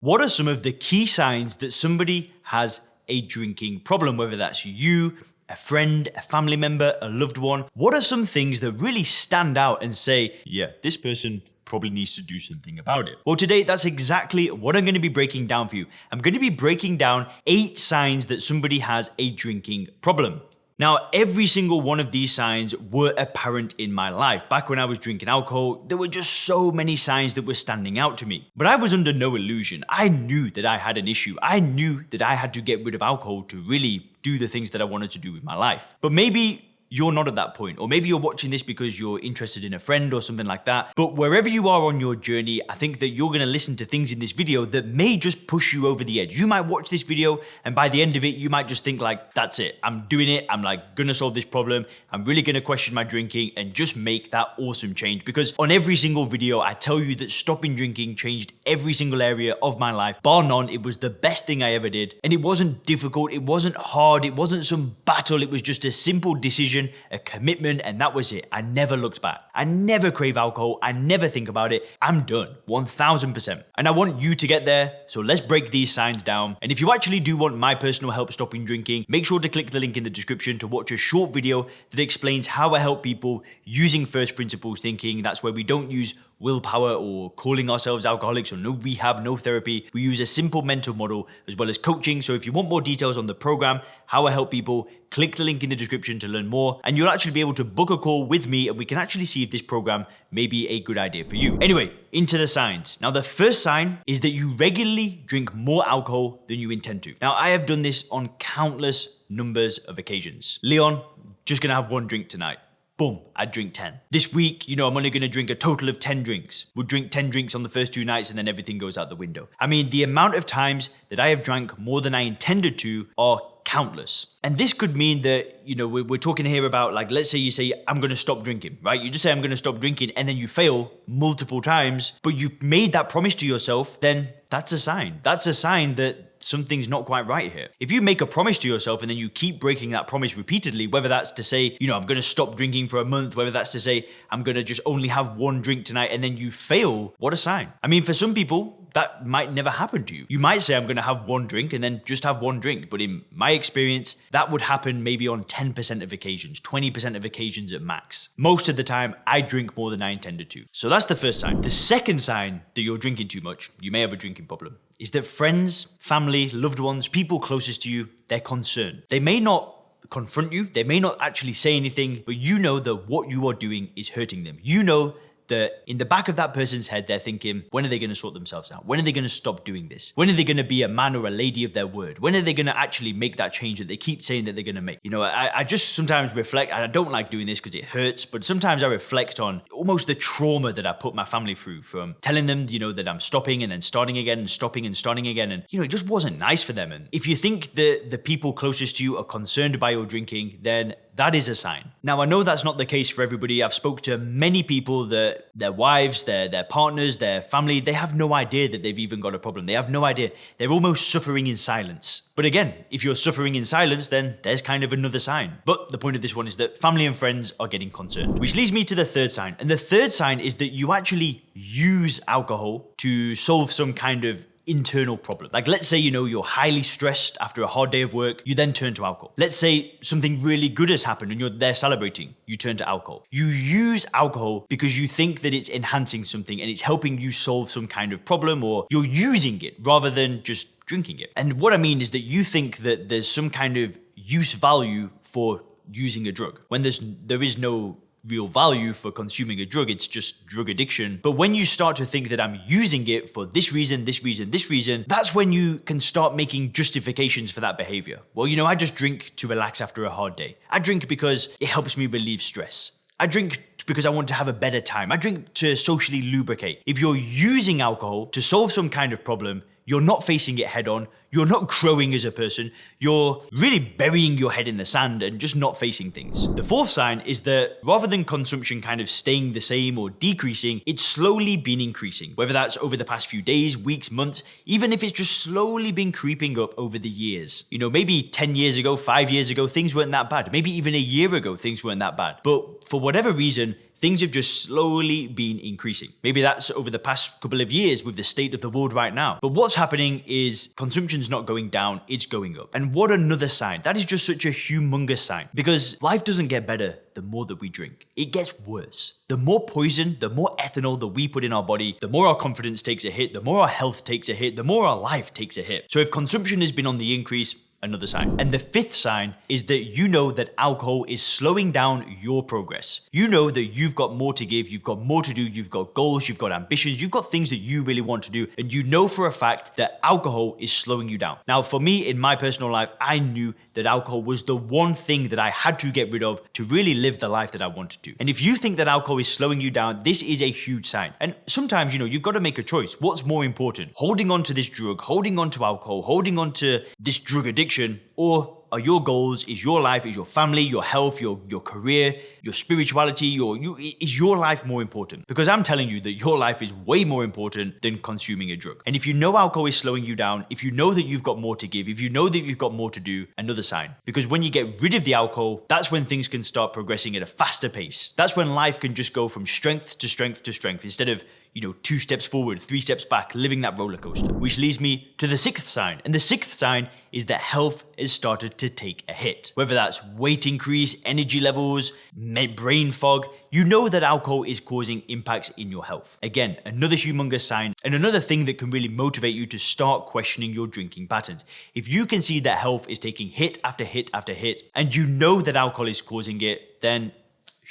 What are some of the key signs that somebody has a drinking problem, whether that's you, a friend, a family member, a loved one? What are some things that really stand out and say, yeah, this person probably needs to do something about it? Well, today, that's exactly what I'm going to be breaking down for you. I'm going to be breaking down 8 signs that somebody has a drinking problem. Now, every single one of these signs were apparent in my life. Back when I was drinking alcohol, there were just so many signs that were standing out to me. But I was under no illusion. I knew that I had an issue. I knew that I had to get rid of alcohol to really do the things that I wanted to do with my life. But maybe you're not at that point, or maybe you're watching this because you're interested in a friend or something like that. But wherever you are on your journey, I think that you're going to listen to things in this video that may just push you over the edge. You might watch this video and by the end of it, you might just think like, that's it. I'm doing it. I'm like going to solve this problem. I'm really going to question my drinking and just make that awesome change. Because on every single video, I tell you that stopping drinking changed every single area of my life. Bar none, it was the best thing I ever did. And it wasn't difficult. It wasn't hard. It wasn't some battle. It was just a simple decision, a commitment, and that was it. I never looked back. I never crave alcohol. I never think about it. I'm done, 1000%. And I want you to get there, so let's break these signs down. And if you actually do want my personal help stopping drinking, make sure to click the link in the description to watch a short video that explains how I help people using first principles thinking. That's where we don't use willpower or calling ourselves alcoholics, or no rehab, no therapy. We use a simple mental model as well as coaching. So if you want more details on the program, how I help people, click the link in the description to learn more, and you'll actually be able to book a call with me and we can actually see if this program may be a good idea for you. Anyway, into the signs. Now, the first sign is that you regularly drink more alcohol than you intend to. Now, I have done this on countless numbers of occasions. Leon, just gonna have one drink tonight. Boom, I drink 10. This week, I'm only going to drink a total of 10 drinks. We'll drink 10 drinks on the first 2 nights and then everything goes out the window. I mean, the amount of times that I have drank more than I intended to are countless. And this could mean that, we're talking here about, like, let's say you say, I'm going to stop drinking, right? You just say, I'm going to stop drinking, and then you fail multiple times, but you made that promise to yourself, then that's a sign. That's a sign that something's not quite right here. If you make a promise to yourself and then you keep breaking that promise repeatedly, whether that's to say, I'm going to stop drinking for a month, whether that's to say, I'm going to just only have 1 drink tonight, and then you fail, what a sign. I mean, for some people, that might never happen to you. You might say, I'm going to have 1 drink and then just have 1 drink. But in my experience, that would happen maybe on 10% of occasions, 20% of occasions at max. Most of the time, I drink more than I intended to. So that's the first sign. The second sign that you're drinking too much, you may have a drinking problem, is that friends, family, loved ones, people closest to you, they're concerned. They may not confront you, they may not actually say anything, but you know that what you are doing is hurting them. You know that in the back of that person's head, they're thinking, when are they going to sort themselves out? When are they going to stop doing this? When are they going to be a man or a lady of their word? When are they going to actually make that change that they keep saying that they're going to make? I just sometimes reflect, and I don't like doing this because it hurts, but sometimes I reflect on almost the trauma that I put my family through from telling them, that I'm stopping and then starting again and stopping and starting again. And, it just wasn't nice for them. And if you think that the people closest to you are concerned by your drinking, then that is a sign. Now, I know that's not the case for everybody. I've spoke to many people that their wives, their partners, their family, they have no idea that they've even got a problem. They have no idea. They're almost suffering in silence. But again, if you're suffering in silence, then there's kind of another sign. But the point of this one is that family and friends are getting concerned. Which leads me to the third sign. And the third sign is that you actually use alcohol to solve some kind of internal problem. Like, let's say, you're highly stressed after a hard day of work, you then turn to alcohol. Let's say something really good has happened and you're there celebrating, you turn to alcohol. You use alcohol because you think that it's enhancing something and it's helping you solve some kind of problem, or you're using it rather than just drinking it. And what I mean is that you think that there's some kind of use value for using a drug when there is no real value for consuming a drug. It's just drug addiction. But when you start to think that I'm using it for this reason, this reason, this reason, that's when you can start making justifications for that behavior. Well, I just drink to relax after a hard day. I drink because it helps me relieve stress. I drink because I want to have a better time. I drink to socially lubricate. If you're using alcohol to solve some kind of problem, you're not facing it head on. You're not growing as a person. You're really burying your head in the sand and just not facing things. The fourth sign is that rather than consumption kind of staying the same or decreasing, it's slowly been increasing. Whether that's over the past few days, weeks, months, even if it's just slowly been creeping up over the years. Maybe 10 years ago, 5 years ago, things weren't that bad. Maybe even a year ago, things weren't that bad. But for whatever reason, things have just slowly been increasing. Maybe that's over the past couple of years with the state of the world right now. But what's happening is consumption's not going down, it's going up. And what another sign. That is just such a humongous sign, because life doesn't get better the more that we drink. It gets worse. The more poison, the more ethanol that we put in our body, the more our confidence takes a hit, the more our health takes a hit, the more our life takes a hit. So if consumption has been on the increase, another sign. And the fifth sign is that you know that alcohol is slowing down your progress. You know that you've got more to give, you've got more to do, you've got goals, you've got ambitions, you've got things that you really want to do, and you know for a fact that alcohol is slowing you down. Now, for me, in my personal life, I knew that alcohol was the one thing that I had to get rid of to really live the life that I wanted to. And if you think that alcohol is slowing you down, this is a huge sign. And sometimes, you've got to make a choice. What's more important? Holding on to this drug, holding on to alcohol, holding on to this drug addiction, or are your goals, is your life, is your family, your health, your career, your spirituality, is your life more important? Because I'm telling you that your life is way more important than consuming a drug. And if you know alcohol is slowing you down, if you know that you've got more to give, if you know that you've got more to do, another sign. Because when you get rid of the alcohol, that's when things can start progressing at a faster pace. That's when life can just go from strength to strength to strength, instead of 2 steps forward, 3 steps back, living that roller coaster. Which leads me to the sixth sign. And the sixth sign is that health has started to take a hit. Whether that's weight increase, energy levels, brain fog, you know that alcohol is causing impacts in your health. Again, another humongous sign, and another thing that can really motivate you to start questioning your drinking patterns. If you can see that health is taking hit after hit after hit, and you know that alcohol is causing it, then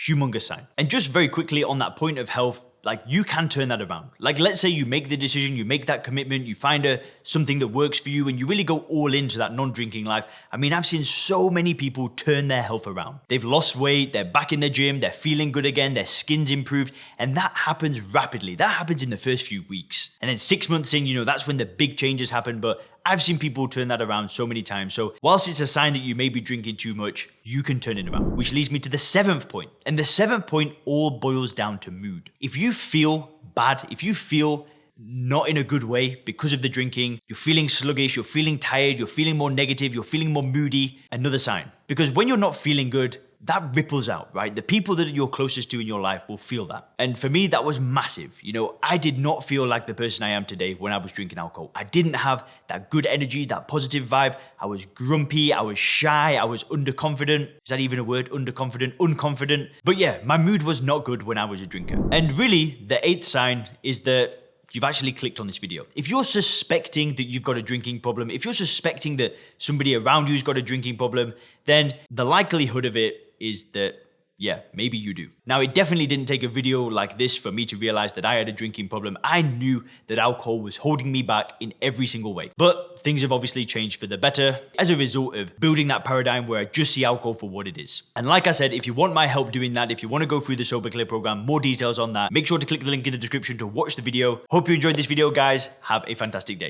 humongous sign. And just very quickly on that point of health, you can turn that around. Let's say you make the decision, you make that commitment, you find something that works for you, and you really go all into that non-drinking life. I mean, I've seen so many people turn their health around. They've lost weight, they're back in the gym, they're feeling good again, their skin's improved, and that happens rapidly. That happens in the first few weeks. And then 6 months in, that's when the big changes happen, but I've seen people turn that around so many times. So whilst it's a sign that you may be drinking too much, you can turn it around. Which leads me to the 7th point. And the 7th point all boils down to mood. If you feel bad, if you feel not in a good way because of the drinking, you're feeling sluggish, you're feeling tired, you're feeling more negative, you're feeling more moody, another sign. Because when you're not feeling good, that ripples out, right? The people that you're closest to in your life will feel that. And for me, that was massive. I did not feel like the person I am today when I was drinking alcohol. I didn't have that good energy, that positive vibe. I was grumpy, I was shy, I was underconfident. Is that even a word? Underconfident, unconfident. But yeah, my mood was not good when I was a drinker. And really, the 8th sign is that you've actually clicked on this video. If you're suspecting that you've got a drinking problem, if you're suspecting that somebody around you's got a drinking problem, then the likelihood of it is that, yeah, maybe you do. Now, it definitely didn't take a video like this for me to realize that I had a drinking problem. I knew that alcohol was holding me back in every single way. But things have obviously changed for the better as a result of building that paradigm where I just see alcohol for what it is. And like I said, if you want my help doing that, if you want to go through the Sober Clear program, more details on that, make sure to click the link in the description to watch the video. Hope you enjoyed this video, guys. Have a fantastic day.